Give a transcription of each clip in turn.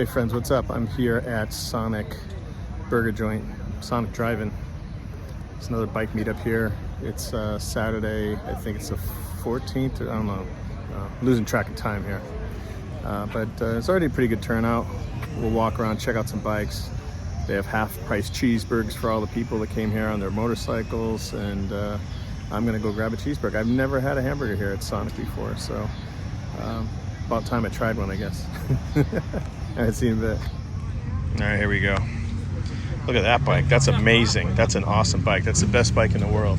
Hey friends, what's up? I'm here at Sonic Burger Joint, Sonic Drive-In. It's another bike meetup here. It's Saturday, I think it's the 14th, or I don't know, losing track of time here. But it's already a pretty good turnout. We'll walk around, check out some bikes. They have half-price Cheeseburgs for all the people that came here on their motorcycles, and I'm gonna go grab a cheeseburger. I've never had a hamburger here at Sonic before, so about time I tried one, I guess. I haven't seen a bit. All right, here we go. Look at that bike. That's amazing. That's an awesome bike. That's the best bike in the world.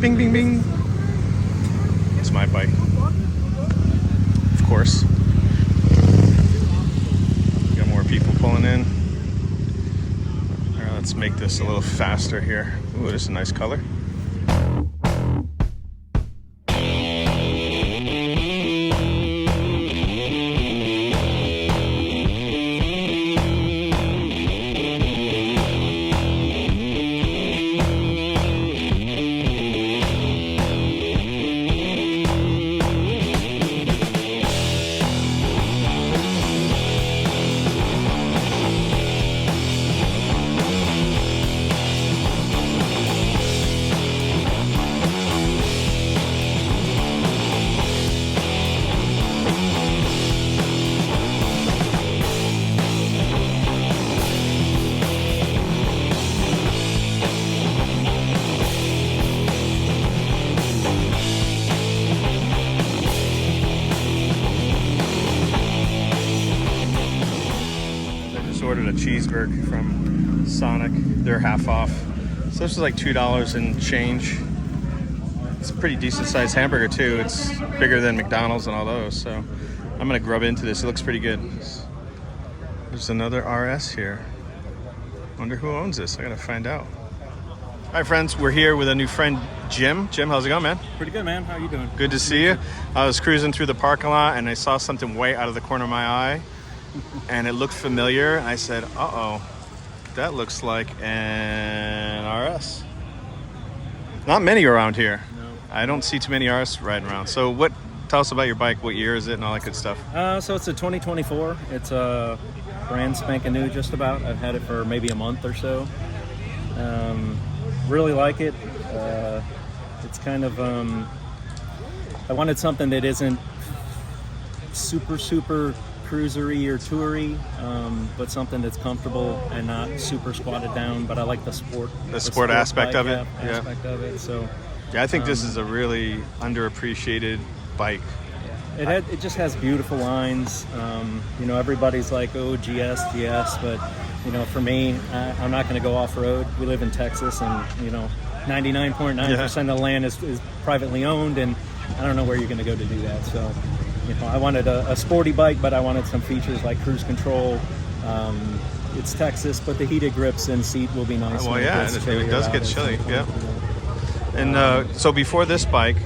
Bing, bing, bing. It's my bike. Of course. Got more people pulling in. All right, let's make this a little faster here. Ooh, this is a nice color. Ordered a cheeseburger from Sonic. They're half off, so this is like $2 and change. It's a pretty decent sized hamburger too. It's bigger than McDonald's and all those, so I'm gonna grub into this. It looks pretty good. There's another RS here. Wonder who owns this. I gotta find out. All right, friends, we're here with a new friend, Jim. Jim, how's it going, man? Pretty good, man. How you doing? Good to see you. I was cruising through the parking lot and I saw something way out of the corner of my eye. And it looked familiar. And I said, uh-oh, that looks like an RS. Not many around here. No. I don't see too many RS riding around. So tell us about your bike. What year is it and all that good stuff? So it's a 2024. It's a brand spanking new just about. I've had it for maybe a month or so. Really like it. It's kind of, I wanted something that isn't super cruisery or toury, but something that's comfortable and not super squatted down. But I like the sport aspect of it. Aspect of it. So yeah, I think this is a really underappreciated bike. It just has beautiful lines. Everybody's like, oh, GS, but for me, I'm not going to go off road. We live in Texas, and 99.9% of the land is privately owned, and I don't know where you're going to go to do that. So I wanted a sporty bike, but I wanted some features like cruise control. It's Texas, but the heated grips and seat will be nice. Well, yeah, it does get chilly. Yeah. And so before this bike,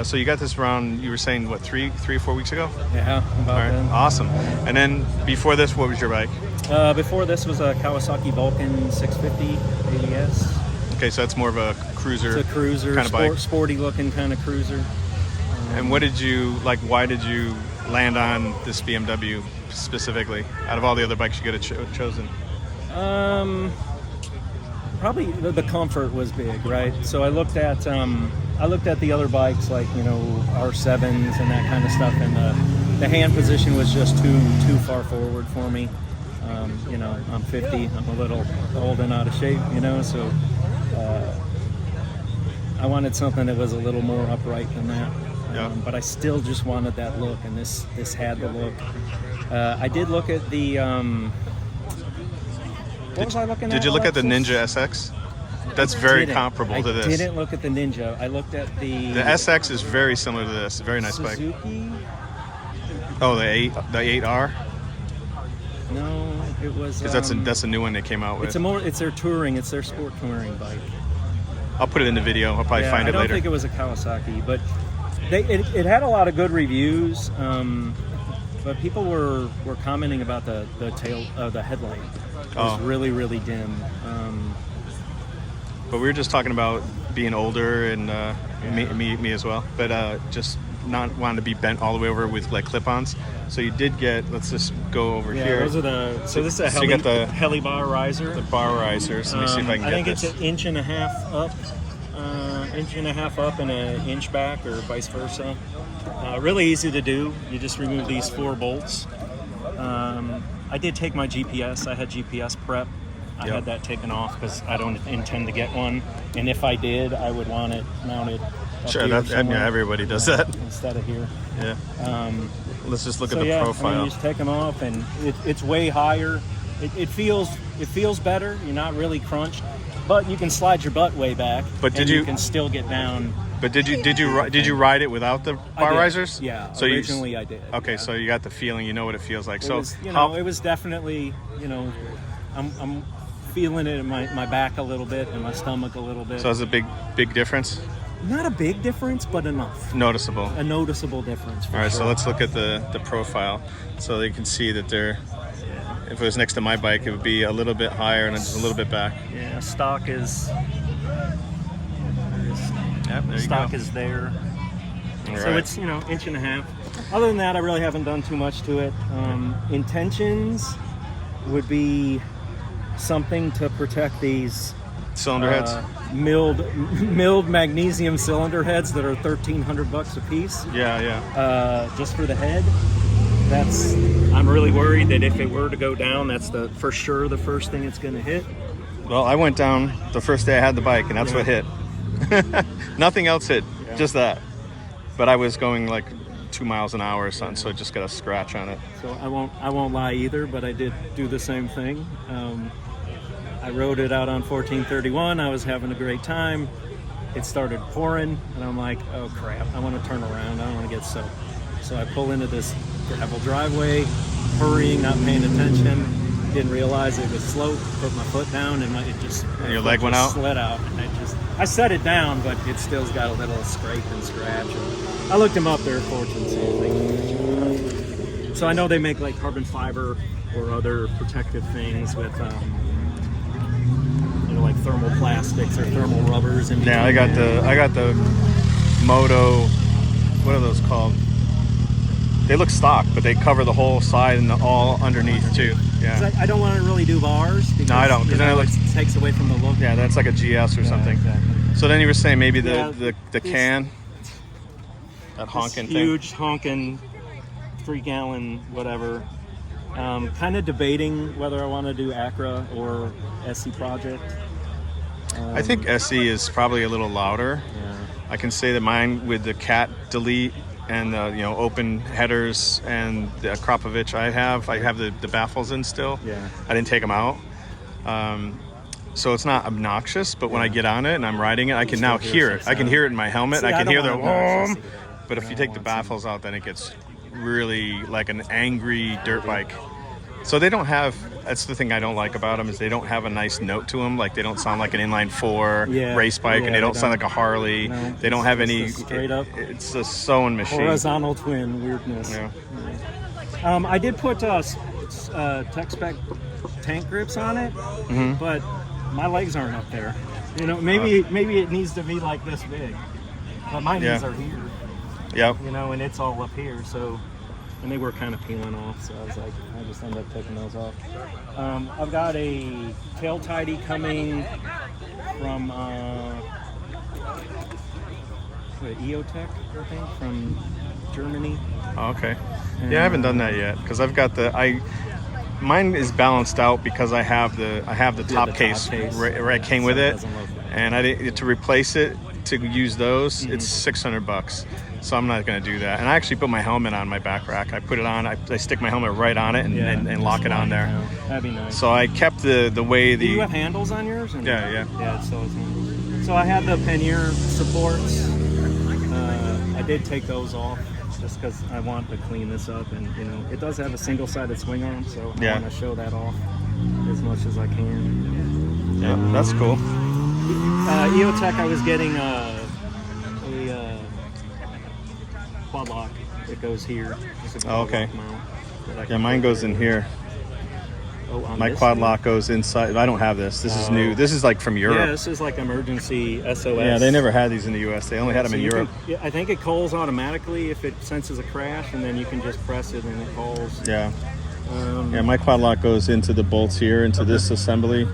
so you got this around, you were saying, what, three or 4 weeks ago? Yeah, about then. Awesome. And then before this, what was your bike? Before this was a Kawasaki Vulcan 650 ABS. Okay, so that's more of a cruiser. It's a cruiser, kind of bike. Sporty looking kind of cruiser. And why did you land on this BMW specifically, out of all the other bikes you could have chosen? Probably the comfort was big, right? So I looked at the other bikes, like R7s and that kind of stuff, and the hand position was just too far forward for me. I'm 50, I'm a little old and out of shape, so I wanted something that was a little more upright than that. But I still just wanted that look, and this had the look. I did look at the. What was I looking at? Did you look at the Ninja SX? That's very comparable to this. I didn't look at the Ninja. I looked at the. The SX is very similar to this. Very nice bike. Suzuki? Oh, the 8R. No, it was. Because that's a new one they came out with. It's their touring. It's their sport touring bike. I'll put it in the video. I'll probably find it later. I don't think it was a Kawasaki, but it had a lot of good reviews. But people were commenting about the headlight. It was really, really dim. But we were just talking about being older and me as well. But just not wanting to be bent all the way over with like clip-ons. So you did get. Let's just go over here. Those are the. So this is a you got the heli bar riser. The bar risers. Let me see if I can get this. I think it's 1.5 inches up, 1.5 inches up and 1 inch back, or vice versa. Really easy to do. You just remove these 4 bolts. I did take my GPS. I had GPS prep. I had that taken off because I don't intend to get one. And if I did, I would want it mounted. Sure, everybody does that instead of here. Yeah. Let's just look at the profile. I mean, you just take them off, and it's way higher. It feels better. You're not really crunched, but you can slide your butt way back. But you can still get down. But did you ride it without the bar risers? Yeah. So originally I did. Okay, yeah. so you got the feeling. You know what it feels like. It was definitely. I'm feeling it in my back a little bit and my stomach a little bit. So it's a big difference. Not a big difference, but enough. Noticeable. A noticeable difference. All right, so let's look at the profile, so you can see that they're. If it was next to my bike, it would be a little bit higher and just a little bit back. Yeah, stock is. Yep, there you stock go. is there. All so right. it's 1.5 inches. Other than that, I really haven't done too much to it. Intentions would be something to protect these cylinder heads. Milled magnesium cylinder heads that are $1,300 a piece. Yeah. Just for the head. I'm really worried that if it were to go down, that's for sure the first thing it's going to hit. Well, I went down the first day I had the bike, and that's what hit. Nothing else hit, just that. But I was going like 2 miles an hour or something, so I just got a scratch on it. So I won't lie either, but I did do the same thing. I rode it out on 1431. I was having a great time. It started pouring, and I'm like, oh crap, I want to turn around. I don't want to get soaked. So I pull into this gravel driveway, hurrying, not paying attention. Didn't realize it was slope. Put my foot down, and your leg went out? Slid out. And I set it down, but it still's got a little scrape and scratch. And I looked them up. They're fortune saving. So I know they make like carbon fiber or other protective things with. Like thermoplastics or thermal rubbers. Yeah, I got the Moto. What are those called? They look stock, but they cover the whole side and all underneath too. Yeah. I don't want to really do bars. Because, no, I don't. Because then it takes away from the look. Yeah, that's like a GS or something. Exactly. So then you were saying maybe the can, that honking thing. Huge honking, 3-gallon whatever. Kind of debating whether I want to do Acra or SC Project. I think SE is probably a little louder. Yeah. I can say that mine with the cat delete and the open headers and the akrapovic I have the baffles in still. Yeah. I didn't take them out. So it's not obnoxious, but when I get on it and I'm riding it, I can now hear it. I can hear it in my helmet. See, I can hear the whoom. But if you take the baffles out, then it gets really like an angry dirt bike. So they don't have, that's the thing I don't like about them, is they don't have a nice note to them. Like they don't sound like an inline 4 race bike, and they don't sound like a Harley. No, they don't have any, straight up. It's a sewing machine. Horizontal twin weirdness. Yeah. I did put tech spec tank grips on it, but my legs aren't up there. Maybe it needs to be like this big, but my knees are here. Yep. And it's all up here, so. And they were kind of peeling off, so I was like, I just ended up taking those off. I've got a tail tidy coming from EOTech, I think, from Germany. Oh, okay. Yeah, I haven't done that yet because I've got mine is balanced out because I have the top case where it came with it, and I didn't to replace it to use those. It's $600. So I'm not going to do that. And I actually put my helmet on my back rack. I put it on. I stick my helmet right on it and lock it on there. That'd be nice. So I kept the way the. Do you have handles on yours? Yeah. Yeah, it still has handles. So I had the pannier supports. I did take those off just because I want to clean this up, and it does have a single-sided swing arm, so I want to show that off as much as I can. Yeah, that's cool. EOTech, I was getting a quad lock that goes here. Oh, okay. Yeah, mine goes in here. Oh, on My this quad thing? lock goes inside. I don't have this. This is new. This is like from Europe. Yeah, this is like emergency SOS. Yeah, they never had these in the U.S. They only had them in you Europe. yeah, I think it calls automatically if it senses a crash, and then you can just press it and it calls. Yeah. Yeah, my quad lock goes into the bolts here, into this assembly,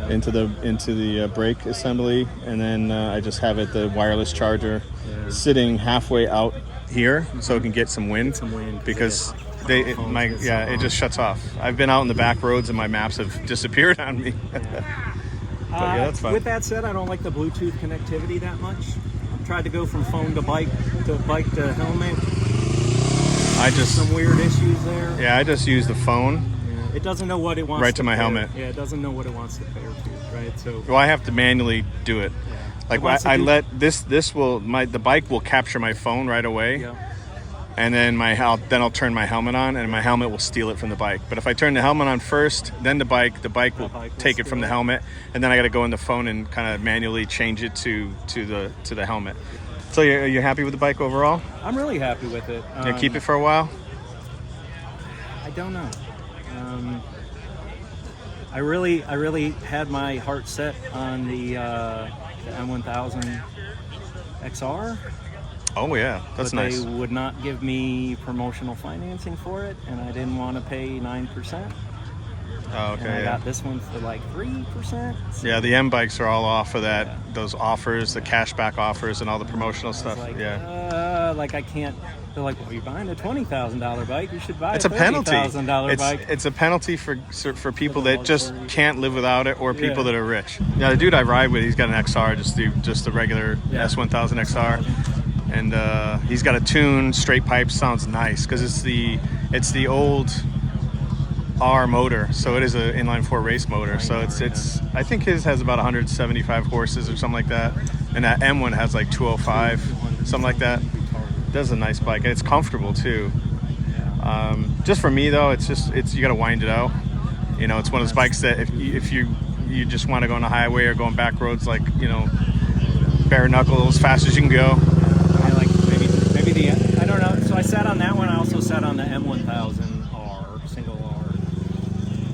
into the brake assembly, and then I just have it the wireless charger sitting halfway out here so it can get some wind. Because it just shuts off. I've been out in the back roads and my maps have disappeared on me. But yeah, that's fine. With that said, I don't like the Bluetooth connectivity that much. I've tried to go from phone to bike to helmet. Some weird issues there. Yeah, I just use the phone. Yeah, it doesn't know what it wants. Right to my helmet. Yeah, it doesn't know what it wants to pair to. Right, so. Well, I have to manually do it. Yeah. Like I let the bike will capture my phone right away. Yeah. And then I'll turn my helmet on, and my helmet will steal it from the bike. But if I turn the helmet on first, then the bike will take it from the helmet, and then I got to go in the phone and kind of manually change it to the helmet. So you're happy with the bike overall? I'm really happy with it. You keep it for a while? I don't know. I really had my heart set on the M1000 XR. Oh yeah, that's nice. They would not give me promotional financing for it, and I didn't want to pay 9%. Oh, okay. And I got this one for like 3%. So yeah, the M bikes are all off of that. Yeah. Those offers, the cashback offers, and all the promotional stuff. Like, yeah. I can't. They're like, well, you're buying a $20,000 bike. You should buy a $30,000 bike. It's a penalty for people that just can't live without it, or people that are rich. Yeah, the dude I ride with, he's got an XR, just the regular S1000 XR. And he's got a tune, straight pipe, sounds nice because it's the old R motor, so it is an inline-4 race motor. So it's I think his has about 175 horses or something like that, and that M one has like 205, something like that. That's a nice bike, and it's comfortable too. Just for me though, it's you got to wind it out. You know, it's one of those bikes that if you just want to go on the highway or going back roads, like, you know, bare knuckle as fast as you can go. I don't know. So I sat on that one. I also sat on the M1000R, single R,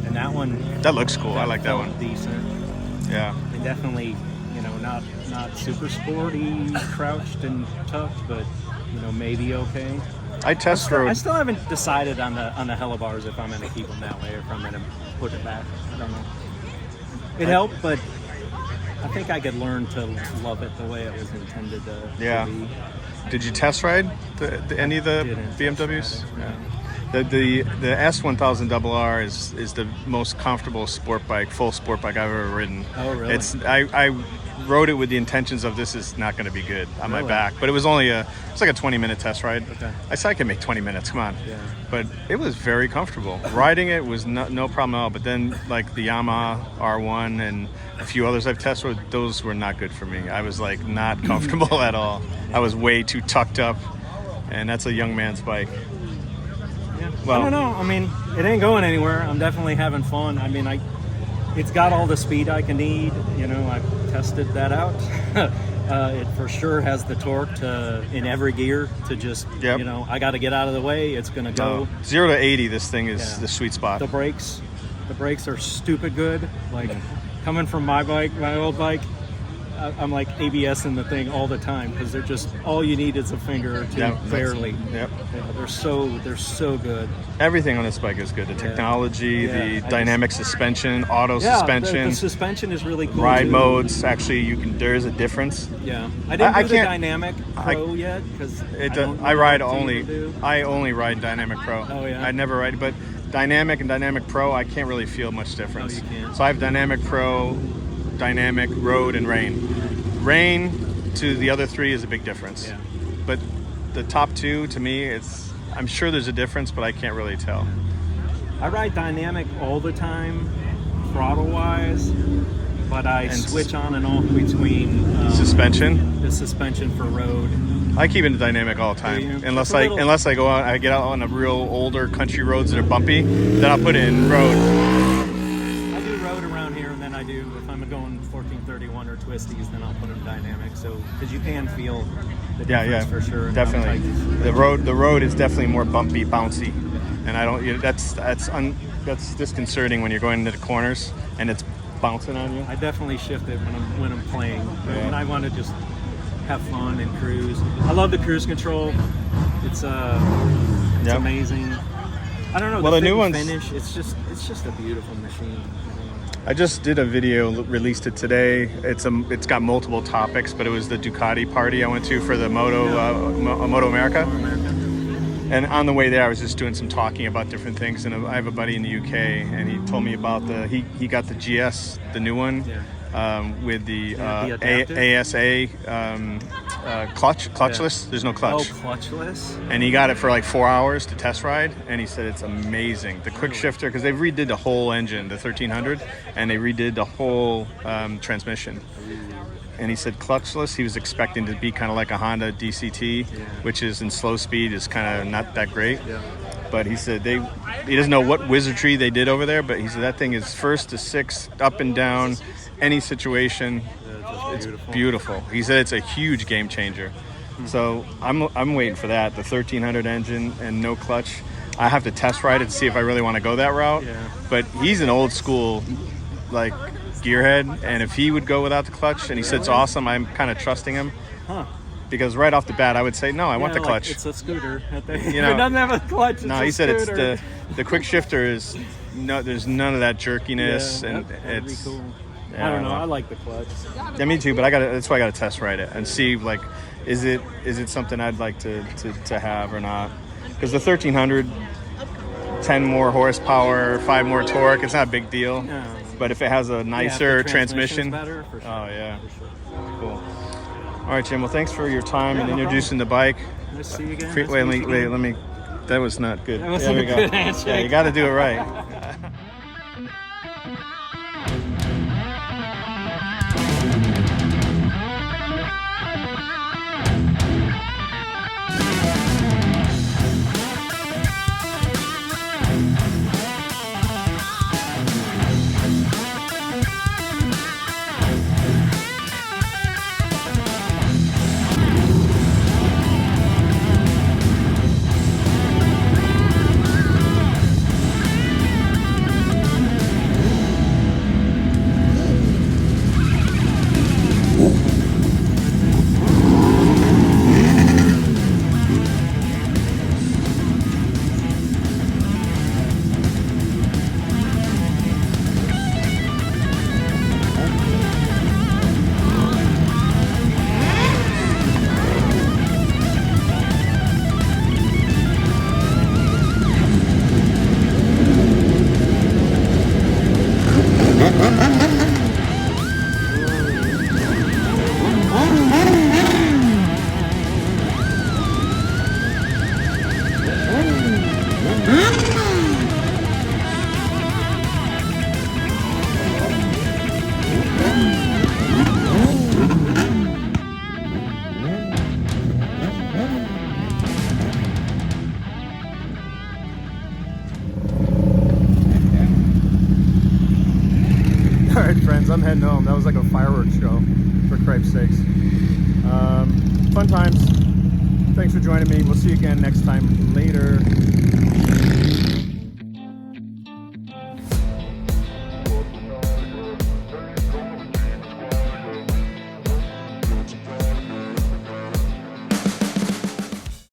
and that looks cool. I like that one. Decent. Yeah. And definitely, you know, not super sporty, crouched and tucked, but you know, maybe okay. I still haven't decided on the helibars if I'm going to keep them that way or if I'm going to put it back. I don't know. It helped, but I think I could learn to love it the way it was intended to be. Did you test ride any of the BMWs? Yeah. The S1000RR is the most comfortable full sport bike I've ever ridden. Oh, really? I rode it with the intentions of this is not going to be good on my back, but it was only it's like a 20-minute test ride. Okay. I said I could make 20 minutes. Come on. Yeah. But it was very comfortable. Riding it was no problem at all. But then like the Yamaha R1 and a few others I've tested, those were not good for me. I was like not comfortable at all. I was way too tucked up, and that's a young man's bike. Yeah. Well, I don't know. I mean, it ain't going anywhere. I'm definitely having fun. I mean, it's got all the speed I can need. You know, I've tested that out. It for sure has the torque in every gear to just, you know, I got to get out of the way. It's going to go. 0 to 80, this thing is the sweet spot. The brakes are stupid good. Like coming from my old bike, I'm like ABS-ing the thing all the time because they're just, all you need is a finger or two, barely. Yep. Yeah, they're so good. Everything on this bike is good. The technology, the dynamic suspension, auto suspension. The suspension is really cool. Ride too. modes, actually, there is a difference. Yeah, I didn't do the Dynamic Pro yet because I only ride Dynamic Pro. Oh yeah. I never ride, but Dynamic and Dynamic Pro, I can't really feel much difference. No, you can't. So I have Dynamic Pro, Dynamic, Road, and Rain. Rain to the other three is a big difference. Yeah. But the top two, to me, I'm sure there's a difference, but I can't really tell. I ride Dynamic all the time, throttle-wise, but I switch on and off between suspension. The suspension for road. I keep it in Dynamic all the time, unless I go out, I get out on a real older country roads that are bumpy, then I'll put it in road. I do road around here, and then I do, if I'm going 1431 or twisties, then I'll put it in Dynamic. So because you can feel the difference for sure. Definitely. The road is definitely more bumpy, bouncy, and I don't. That's that's disconcerting when you're going into the corners and it's bouncing on you. I definitely shift it when I'm playing. Yeah. When I want to just have fun and cruise. I love the cruise control. It's Yep. amazing. I don't know. Well, the new one's finish. It's just a beautiful machine. I just did a video, released it today. It's got multiple topics, but it was the Ducati party I went to for the Moto America. And on the way there, I was just doing some talking about different things. And I have a buddy in the UK, and he told me about he got the GS, the new one, with the ASA clutchless. There's no clutch. Oh, clutchless. And he got it for like 4 hours to test ride, and he said it's amazing. The quick shifter, because they redid the whole engine, the 1300, and they redid the whole transmission. And he said clutchless, he was expecting to be kind of like a Honda DCT, which is in slow speed is kind of not that great. Yeah. But he said he doesn't know what wizardry they did over there, but he said that thing is first to sixth, up and down, any situation. It's beautiful. He said it's a huge game changer. So I'm waiting for that, the 1300 engine and no clutch. I have to test ride it to see if I really want to go that route. Yeah. But he's an old school, like, gearhead, and if he would go without the clutch and he said it's awesome, I'm kind of trusting him. Because right off the bat I would say no, I want the clutch. Like it's a scooter. It know, doesn't have a clutch. It's no, he said it's the quick shifter is no, there's none of that jerkiness, and it's cool. I don't know. I like the clutch. Yeah, me too. But that's why I got to test ride it and see, like, is it something I'd like to have or not? Because the 1300, 10 more horsepower, 5 more torque, it's not a big deal. No. But if it has a nicer transmission, better, for sure. Oh yeah, for sure. Cool. All right, Jim. Well, thanks for your time and introducing the bike. Nice to see you again. Wait, let me. That was not good. That wasn't a good handshake. Yeah, you got to do it right. I'm heading home. That was like a fireworks show, for Christ's sakes. Fun times. Thanks for joining me. We'll see you again next time. Later.